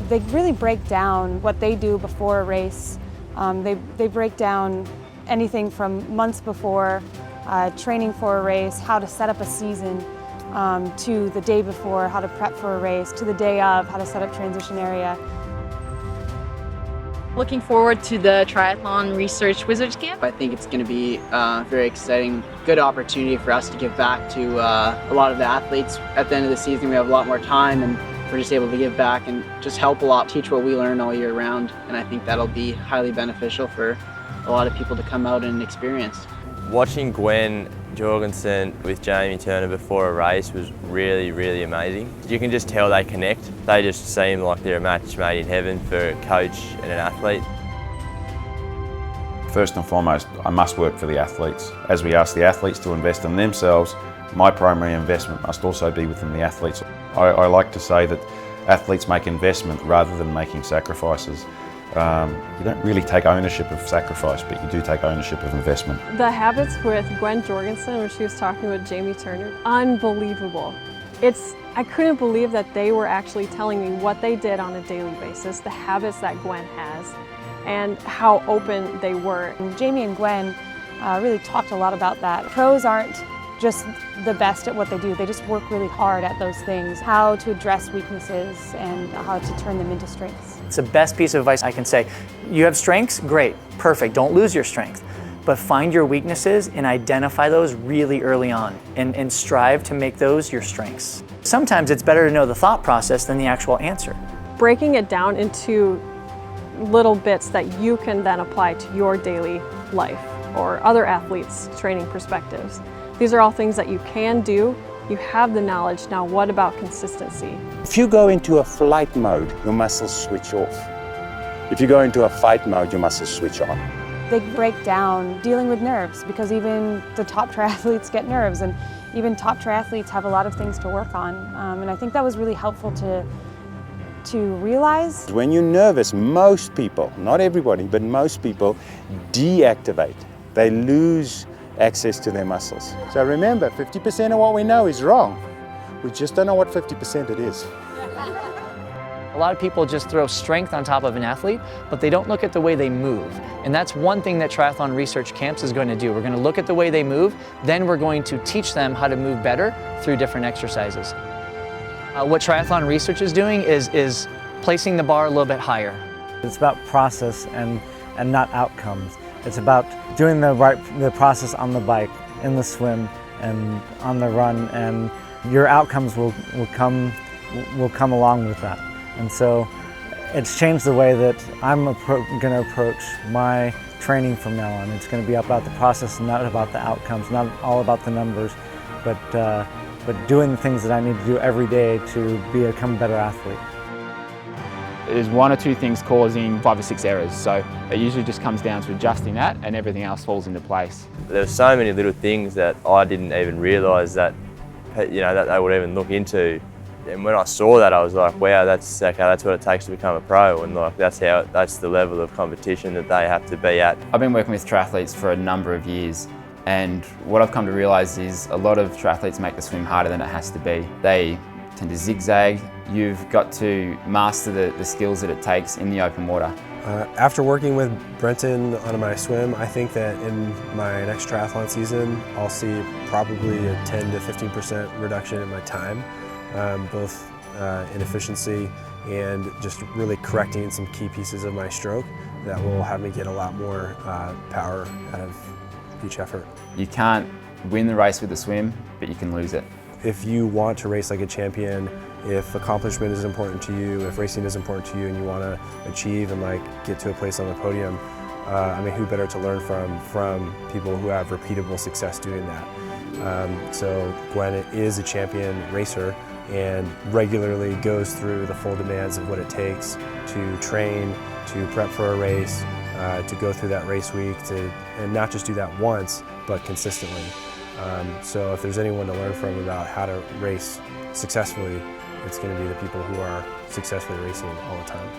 They really break down what they do before a race. They break down anything from months before, training for a race, how to set up a season, to the day before, how to prep for a race, to the day of, how to set up transition area. Looking forward to the Triathlon Research Wizards Camp. I think it's going to be a very exciting, good opportunity for us to give back to a lot of the athletes. At the end of the season, we have a lot more time and we're just able to give back and just help a lot, teach what we learn all year round. And I think that'll be highly beneficial for a lot of people to come out and experience. Watching Gwen Jorgensen with Jamie Turner before a race was really, really amazing. You can just tell they connect. They just seem like they're a match made in heaven for a coach and an athlete. First and foremost, I must work for the athletes. As we ask the athletes to invest in themselves, my primary investment must also be within the athletes. I like to say that athletes make investment rather than making sacrifices. You don't really take ownership of sacrifice, but you do take ownership of investment. The habits with Gwen Jorgensen when she was talking with Jamie Turner, unbelievable. I couldn't believe that they were actually telling me what they did on a daily basis, the habits that Gwen has, and how open they were. And Jamie and Gwen really talked a lot about that. Pros aren't just the best at what they do, they just work really hard at those things, how to address weaknesses and how to turn them into strengths. It's the best piece of advice I can say. You have strengths? Great, perfect, don't lose your strength. But find your weaknesses and identify those really early on and strive to make those your strengths. Sometimes it's better to know the thought process than the actual answer. Breaking it down into little bits that you can then apply to your daily life or other athletes' training perspectives. These are all things that you can do. You have the knowledge. Now what about consistency? If you go into a flight mode, your muscles switch off. If you go into a fight mode, your muscles switch on. They break down dealing with nerves because even the top triathletes get nerves and even top triathletes have a lot of things to work on. And I think that was really helpful to realize. When you're nervous, most people, not everybody, but most people deactivate. They lose access to their muscles. So remember, 50% of what we know is wrong. We just don't know what 50% it is. A lot of people just throw strength on top of an athlete, but they don't look at the way they move. And that's one thing that Triathlon Research Camps is going to do. We're going to look at the way they move, then we're going to teach them how to move better through different exercises. What Triathlon Research is doing is placing the bar a little bit higher. It's about process and not outcomes. It's about doing the process on the bike, in the swim, and on the run, and your outcomes will come along with that. And so it's changed the way that I'm going to approach my training from now on. It's going to be about the process, not about the outcomes, not all about the numbers, but doing the things that I need to do every day to become a better athlete. There's one or two things causing 5 or 6 errors, so it usually just comes down to adjusting that and everything else falls into place. There were so many little things that I didn't even realise that, that they would even look into. And when I saw that, I was like, wow, that's okay, that's what it takes to become a pro, and like that's the level of competition that they have to be at. I've been working with triathletes for a number of years, and what I've come to realise is a lot of triathletes make the swim harder than it has to be. They tend to zigzag. You've got to master the skills that it takes in the open water. After working with Brenton on my swim, I think that in my next triathlon season, I'll see probably a 10 to 15% reduction in my time, both in efficiency and just really correcting some key pieces of my stroke that will have me get a lot more power out of each effort. You can't win the race with the swim, but you can lose it. If you want to race like a champion, if accomplishment is important to you, if racing is important to you and you want to achieve and get to a place on the podium, I mean, who better to learn from people who have repeatable success doing that. So Gwen is a champion racer and regularly goes through the full demands of what it takes to train, to prep for a race, to go through that race week, and not just do that once, but consistently. So if there's anyone to learn from about how to race successfully, it's going to be the people who are successfully racing all the time.